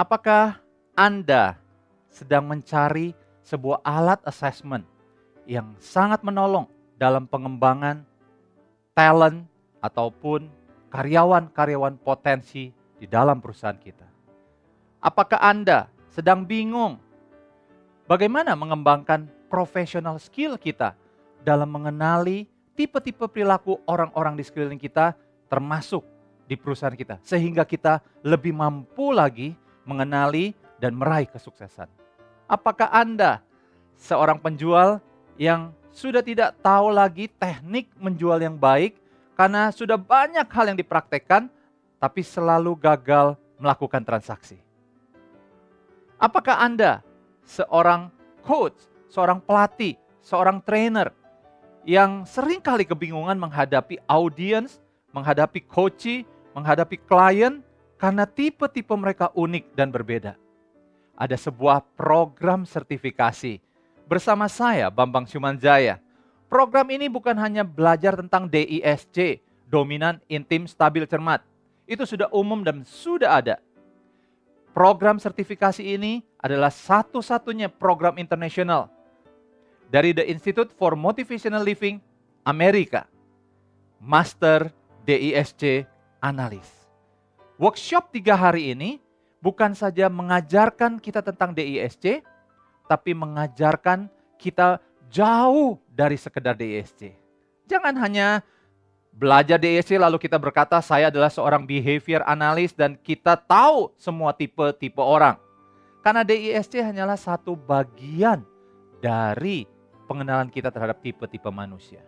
Apakah Anda sedang mencari sebuah alat assessment yang sangat menolong dalam pengembangan talent ataupun karyawan-karyawan potensi di dalam perusahaan kita? Apakah Anda sedang bingung bagaimana mengembangkan professional skill kita dalam mengenali tipe-tipe perilaku orang-orang di sekeliling kita termasuk di perusahaan kita, sehingga kita lebih mampu lagi mengenali dan meraih kesuksesan? Apakah Anda seorang penjual yang sudah tidak tahu lagi teknik menjual yang baik karena sudah banyak hal yang dipraktekkan tapi selalu gagal melakukan transaksi? Apakah Anda seorang coach, seorang pelatih, seorang trainer yang seringkali kebingungan menghadapi audiens, menghadapi coachee, menghadapi klien karena tipe-tipe mereka unik dan berbeda? Ada sebuah program sertifikasi bersama saya, Bambang Syumanjaya. Program ini bukan hanya belajar tentang DISC, dominan, intim, stabil, cermat. Itu sudah umum dan sudah ada. Program sertifikasi ini adalah satu-satunya program internasional dari The Institute for Motivational Living Amerika, Master DISC Analyst. Workshop 3 hari ini bukan saja mengajarkan kita tentang DISC, tapi mengajarkan kita jauh dari sekedar DISC. Jangan hanya belajar DISC lalu kita berkata saya adalah seorang behavior analyst dan kita tahu semua tipe-tipe orang. Karena DISC hanyalah satu bagian dari pengenalan kita terhadap tipe-tipe manusia.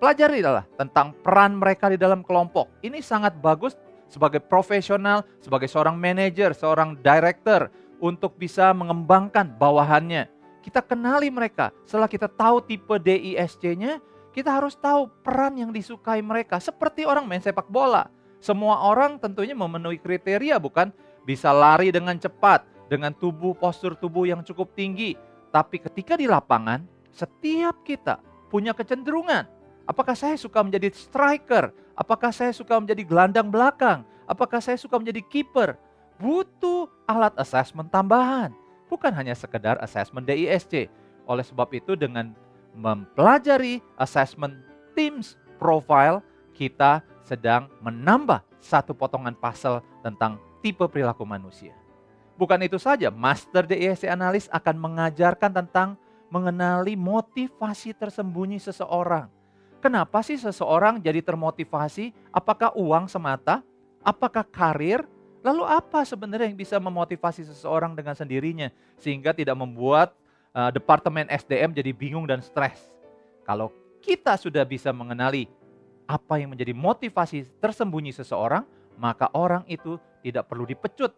Pelajarilah tentang peran mereka di dalam kelompok. Ini sangat bagus sebagai profesional, sebagai seorang manajer, seorang director untuk bisa mengembangkan bawahannya. Kita kenali mereka. Setelah kita tahu tipe DISC-nya, kita harus tahu peran yang disukai mereka. Seperti orang main sepak bola. Semua orang tentunya memenuhi kriteria, bukan? Bisa lari dengan cepat, dengan postur tubuh yang cukup tinggi. Tapi ketika di lapangan, setiap kita punya kecenderungan. Apakah saya suka menjadi striker? Apakah saya suka menjadi gelandang belakang? Apakah saya suka menjadi kiper? Butuh alat assessment tambahan. Bukan hanya sekedar assessment DISC. Oleh sebab itu dengan mempelajari assessment teams profile, kita sedang menambah satu potongan puzzle tentang tipe perilaku manusia. Bukan itu saja, Master DISC Analyst akan mengajarkan tentang mengenali motivasi tersembunyi seseorang. Kenapa sih seseorang jadi termotivasi? Apakah uang semata? Apakah karir? Lalu apa sebenarnya yang bisa memotivasi seseorang dengan sendirinya sehingga tidak membuat Departemen SDM jadi bingung dan stres? Kalau kita sudah bisa mengenali apa yang menjadi motivasi tersembunyi seseorang, maka orang itu tidak perlu dipecut,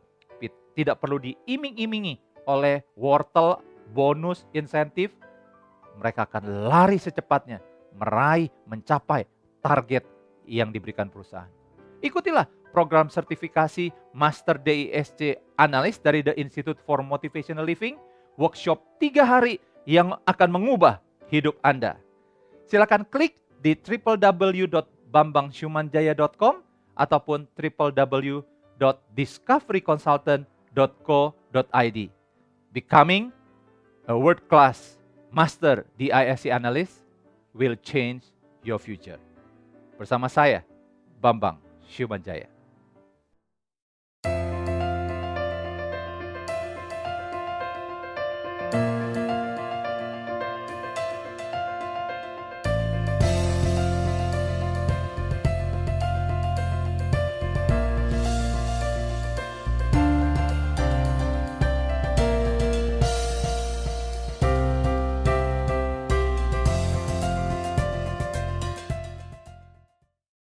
tidak perlu diiming-imingi oleh wortel, bonus, insentif. Mereka akan lari secepatnya, meraih, mencapai target yang diberikan perusahaan. Ikutilah program sertifikasi Master DISC Analyst dari The Institute for Motivational Living, workshop 3 hari yang akan mengubah hidup Anda. Silakan klik di www.bambangsyumanjaya.com ataupun www.discoveryconsultant.co.id. Becoming a world-class Master DISC Analyst will change your future. Bersama saya, Bambang Syumanjaya.